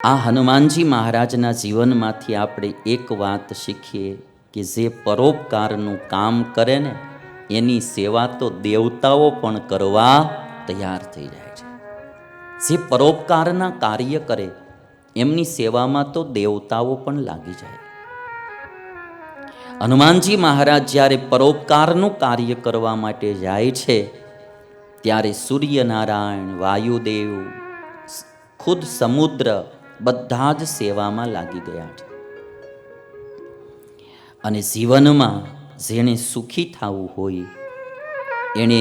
આ હનુમાનજી મહારાજના જીવનમાંથી આપણે એક વાત શીખીએ કે જે પરોપકારનું કામ કરે ને એની સેવા તો દેવતાઓ પણ કરવા તૈયાર થઈ જાય છે. જે પરોપકારના કાર્ય કરે એમની સેવામાં તો દેવતાઓ પણ લાગી જાય. હનુમાનજી મહારાજ જ્યારે પરોપકારનું કાર્ય કરવા માટે જાય છે ત્યારે સૂર્યનારાયણ, વાયુદેવ, ખુદ સમુદ્ર બધા જ સેવામાં લાગી ગયા છે. અને જીવનમાં જેણે સુખી થવું હોય એણે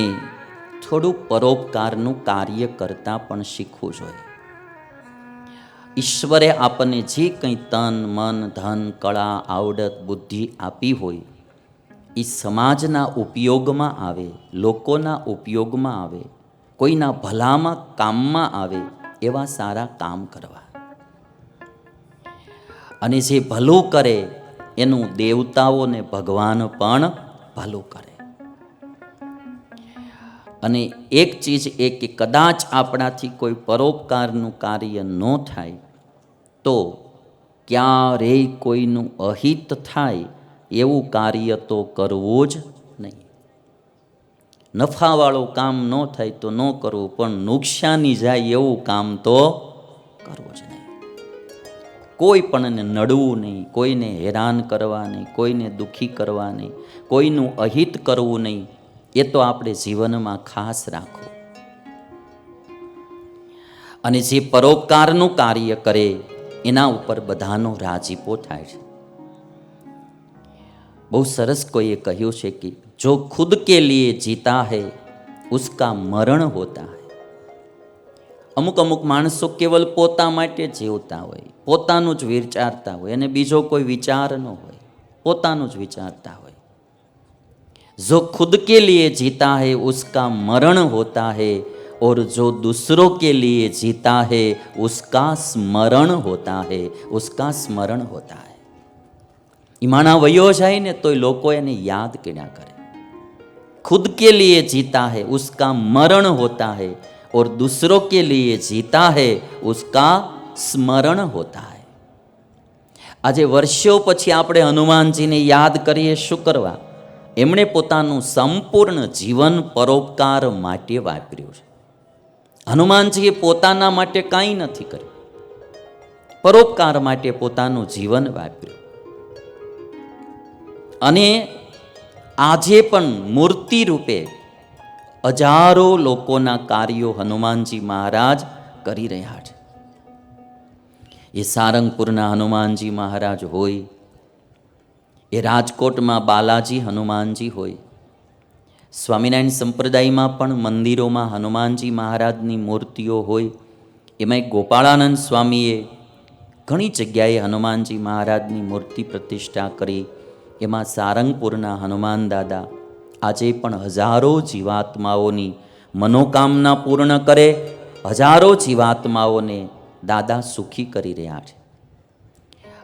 થોડું પરોપકારનું કાર્ય કરતા પણ શીખવું જોઈએ. ઈશ્વરે આપણને જે કંઈ તન, મન, ધન, કળા, આવડત, બુદ્ધિ આપી હોય એ સમાજના ઉપયોગમાં આવે, લોકોના ઉપયોગમાં આવે, કોઈના ભલામાં કામમાં આવે એવા સારા કામ કરવા. અને જે ભલું કરે એનું દેવતાઓ ને ભગવાન પણ ભલું કરે. અને એક ચીજ એ કે કદાચ આપણાથી કોઈ પરોપકારનું કાર્ય ન થાય તો ક્યારેય કોઈનું અહિત થાય એવું કાર્ય તો કરવું જ નહીં. નફાવાળું કામ ન થાય તો ન કરવું, પણ નુકસાની જાય એવું કામ તો કરવું જ નહીં. કોઈ પણને નડવું નહીં, કોઈને હેરાન કરવા નહીં, કોઈને દુઃખી કરવા નહીં, કોઈનું અહિત કરવું નહીં. એ તો આપણે જીવનમાં ખાસ રાખવું. અને જે પરોપકારનું કાર્ય કરે એના ઉપર બધાનો રાજીપો થાય છે. બહુ સરસ કોઈએ કહ્યું છે કે જો ખુદ કે લીએ જીતા હૈ ઉસકા મરણ હોતા હૈ. અમુક અમુક માણસો કેવલ પોતા માટે જીવતા હોય, પોતાનું જ વિચારતા હોય અને બીજો કોઈ વિચાર ન હોય, પોતાનું જ વિચારતા હોય. જો ખુદ કે લીએ જીતા હૈ ઉસકા મરણ હોતા હૈ और जो दूसरों के लिए जीता है उसका स्मरण होता है, उसका स्मरण होता है. એ માણા વયો જાય ને તોય લોકો એને યાદ કર્યા કરે. खुद के लिए जीता है उसका मरण होता है और दूसरों के लिए जीता है उसका स्मरण होता है. આજે વર્ષો પછી આપણે હનુમાનજીને યાદ કરીએ, શું કરવા? એમણે પોતાનું સંપૂર્ણ જીવન પરોપકાર માટે વાપર્યું છે. હનુમાનજીએ પોતાના માટે કાંઈ નથી કર્યું, પરોપકાર માટે પોતાનું જીવન વાપર્યું. અને આજે પણ મૂર્તિ રૂપે હજારો લોકોના કાર્યો હનુમાનજી મહારાજ કરી રહ્યા છે. એ સારંગપુરના હનુમાનજી મહારાજ હોય, એ રાજકોટમાં બાલાજી હનુમાનજી હોય, સ્વામિનારાયણ સંપ્રદાયમાં પણ મંદિરોમાં હનુમાનજી મહારાજની મૂર્તિઓ હોય. એમાં ગોપાળાનંદ સ્વામીએ ઘણી જગ્યાએ હનુમાનજી મહારાજની મૂર્તિ પ્રતિષ્ઠા કરી. એમાં સારંગપુરના હનુમાન દાદા આજે પણ હજારો જીવાત્માઓની મનોકામના પૂર્ણ કરે, હજારો જીવાત્માઓને દાદા સુખી કરી રહ્યા છે.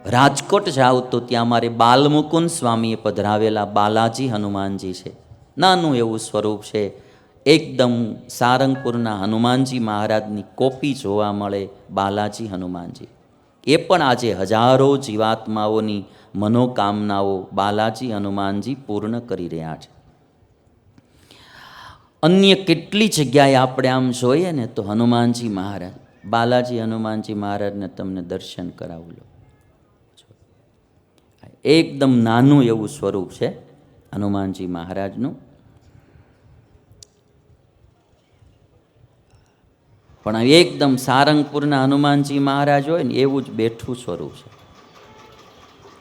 રાજકોટ જાઓ તો ત્યાં મારે બાલમુકુંદ સ્વામીએ પધરાવેલા બાલાજી હનુમાનજી છે. નાનું એવું સ્વરૂપ છે. એકદમ સારંગપુરના હનુમાનજી મહારાજની કોપી જોવા મળે, બાલાજી હનુમાનજી. એ પણ આજે હજારો જીવાત્માઓની મનોકામનાઓ બાલાજી હનુમાનજી પૂર્ણ કરી રહ્યા છે. અન્ય કેટલી જગ્યાએ આપણે આમ જોઈએ ને તો હનુમાનજી મહારાજ, બાલાજી હનુમાનજી મહારાજને તમને દર્શન કરાવું લો. એકદમ નાનું એવું સ્વરૂપ છે હનુમાનજી મહારાજનું, પણ એકદમ સારંગપુરના હનુમાનજી મહારાજ હોય ને એવું જ બેઠું સ્વરૂપ છે.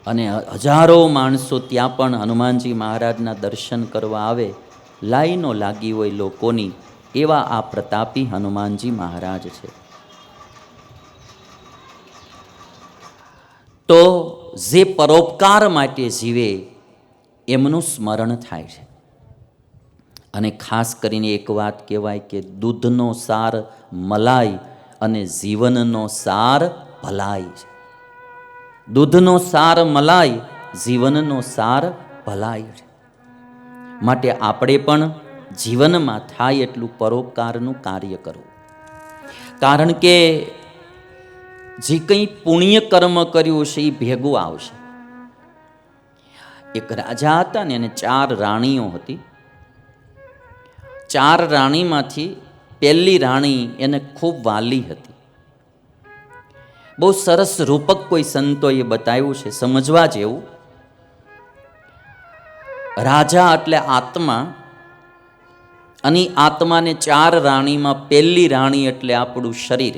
અને હજારો માણસો ત્યાં પણ હનુમાનજી મહારાજના દર્શન કરવા આવે, લાઈનો લાગી હોય લોકોની. એવા આ પ્રતાપી હનુમાનજી મહારાજ છે. તો જે પરોપકાર માટે જીવે એમનું સ્મરણ થાય છે. અને ખાસ કરીને એક વાત કહેવાય કે દૂધનો સાર મલાઈ અને જીવનનો સાર ભલાઈ છે. દૂધનો સાર મલાઈ, જીવનનો સાર ભલાઈ છે. માટે આપણે પણ જીવનમાં થાય એટલું પરોપકારનું કાર્ય કરવું. કારણ કે જે કંઈ પુણ્ય કર્મ કર્યું છે એ ભેગું આવશે. એક રાજા હતા ને એને 4 રાણીઓ હતી. 4 રાણીમાંથી પહેલી રાણી એને ખૂબ વાલી હતી. બહુ સરસ રૂપક કોઈ સંતોએ બતાવ્યું છે, સમજવા જેવું. રાજા એટલે આત્મા, અને આત્માને 4 રાણીમાં પહેલી રાણી એટલે આપણું શરીર.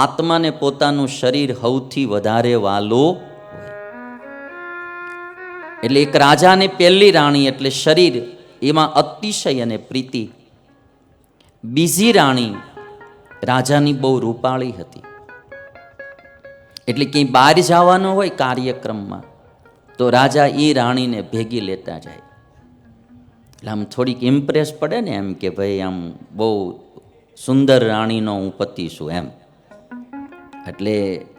આત્માને પોતાનું શરીર સૌથી વધારે વાલું હોય. એટલે એક રાજાને પહેલી રાણી એટલે શરીર, એમાં અતિશય અને પ્રીતિ. બીજી રાણી રાજાની બહુ રૂપાળી હતી. એટલે ક્યાંય બહાર જવાનું હોય કાર્યક્રમમાં તો રાજા એ રાણીને ભેગી લેતા જાય. એટલે આમ થોડીક ઇમ્પ્રેસ પડે ને, એમ કે ભાઈ આમ બહુ સુંદર રાણીનો હું પતિ છું એમ. એટલે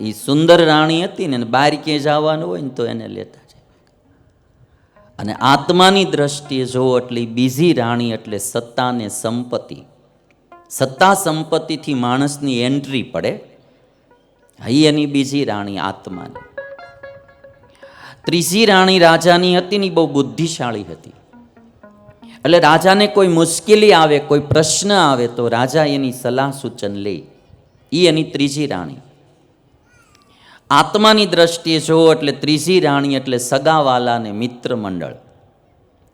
એ સુંદર રાણી હતી ને, બહાર ક્યાંય જવાનું હોય ને તો એને લેતા જાય. અને આત્માની દ્રષ્ટિએ જોવો એટલે બીજી રાણી એટલે સત્તા ને સંપત્તિ. સત્તા સંપત્તિથી માણસની એન્ટ્રી પડે, અહીં એની બીજી રાણી આત્માની. ત્રીજી રાણી રાજાની હતી ને, બહુ બુદ્ધિશાળી હતી. એટલે રાજાને કોઈ મુશ્કેલી આવે, કોઈ પ્રશ્ન આવે તો રાજા એની સલાહ સૂચન લે. એ એની ત્રીજી રાણી. આત્માની દ્રષ્ટિએ જોવો એટલે ત્રીજી રાણી એટલે સગાવાલા ને મિત્ર મંડળ.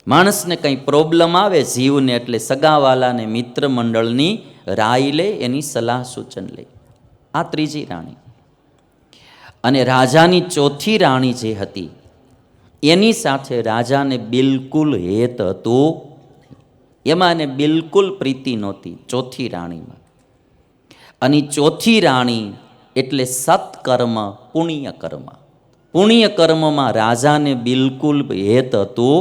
માણસને કંઈ પ્રોબ્લેમ આવે જીવને એટલે સગાવાલા ને મિત્ર મંડળની રાય લે, એની સલાહ સૂચન લે. આ ત્રીજી રાણી. અને રાજાની ચોથી રાણી જે હતી એની સાથે રાજાને બિલકુલ હેત હતું, એમાં એને બિલકુલ પ્રીતિ નહોતી ચોથી રાણીમાં. અને ચોથી રાણી એટલે સત્કર્મ, પુણ્ય કર્મ. પુણ્ય કર્મમાં રાજાને બિલકુલ હેત હતું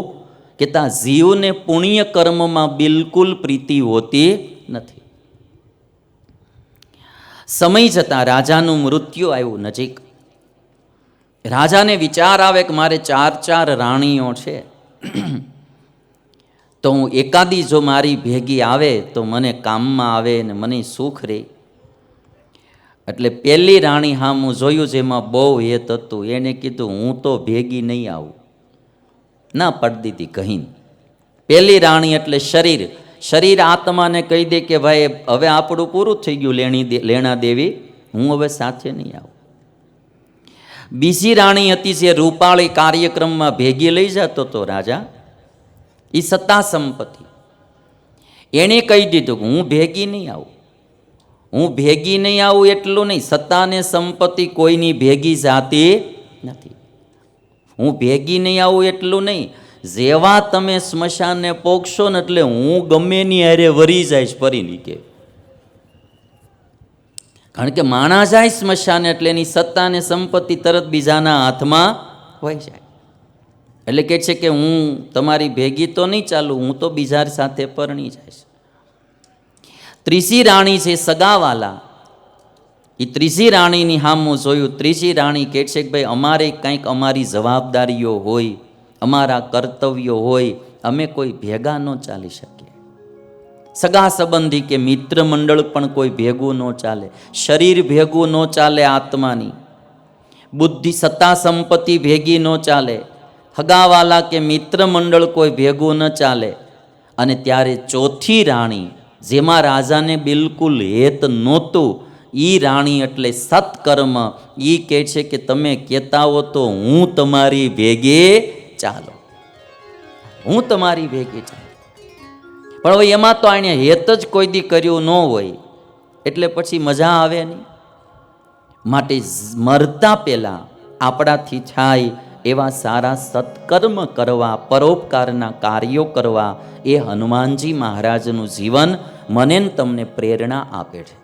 કે ત્યાં જીવને પુણ્ય કર્મમાં બિલકુલ પ્રીતિ હોતી નથી. સમય જતાં રાજાનું મૃત્યુ આવ્યું નજીક. રાજાને વિચાર આવે કે મારે 4 રાણીઓ છે, તો હું એકાદી જો મારી ભેગી આવે તો મને કામમાં આવે ને મને સુખ રહે. એટલે પહેલી રાણી હું જોયું જેમાં બહુ હેત હતું, એને કીધું હું તો ભેગી નહીં આવું. ના પાડી દીધી કહીને. પહેલી રાણી એટલે શરીર. શરીર આત્માને કહી દે કે ભાઈ હવે આપણું પૂરું થઈ ગયું લેણા દેવી, હું હવે સાથે નહીં આવું. બીજી રાણી હતી જે રૂપાળી, કાર્યક્રમમાં ભેગી લઈ જતો હતો રાજા, એ સત્તા સંપત્તિ. એણે કહી દીધું કે હું ભેગી નહીં આવું. હું ભેગી નહીં આવું એટલું નહીં, સત્તા ને સંપત્તિ કોઈની ભેગી જાતી નથી. હું ભેગી નહીં આવું એટલું નહીં, જેવા તમે સ્મશાનને પોગશો ને એટલે હું ગમે ની હારે વરી જઈશ ફરી નીકે. કારણ કે માણસ જાય સ્મશાન એટલે એની સત્તા ને સંપત્તિ તરત બીજાના હાથમાં હોય જાય. એટલે કે છે કે હું તમારી ભેગી તો નહીં ચાલું, હું તો બીજા સાથે પરણી જઈશ. ત્રીજી રાણી છે સગાવાલા. એ ત્રીજી રાણીની હામું જોયું. ત્રીજી રાણી કહે છે કે ભાઈ અમારે કંઈક અમારી જવાબદારીઓ હોય, અમારા કર્તવ્યો હોય, અમે કોઈ ભેગા ન ચાલી શકીએ. સગા સંબંધી કે મિત્ર મંડળ પણ કોઈ ભેગું ન ચાલે, શરીર ભેગું ન ચાલે, આત્માની બુદ્ધિ સત્તા સંપત્તિ ભેગી ન ચાલે, હગાવાલા કે મિત્ર મંડળ કોઈ ભેગું ન ચાલે. અને ત્યારે ચોથી રાણી જેમાં રાજાને બિલકુલ હેત નહોતું, એ રાણી એટલે સત્કર્મ. એ કહે છે કે તમે કહેતા હો તો હું તમારી ભેગે ચાલો, હું તમારી ભેગે ચાલો. પણ હવે એમાં તો આને હેત જ કોઈ દી કર્યું ન હોય એટલે પછી મજા આવે નહીં. માટે મરતા પહેલાં આપણાથી થાય એવા સારા સત્કર્મ કરવા, પરોપકારના કાર્યો કરવા, એ હનુમાનજી મહારાજનું જીવન મને તમને પ્રેરણા આપે છે.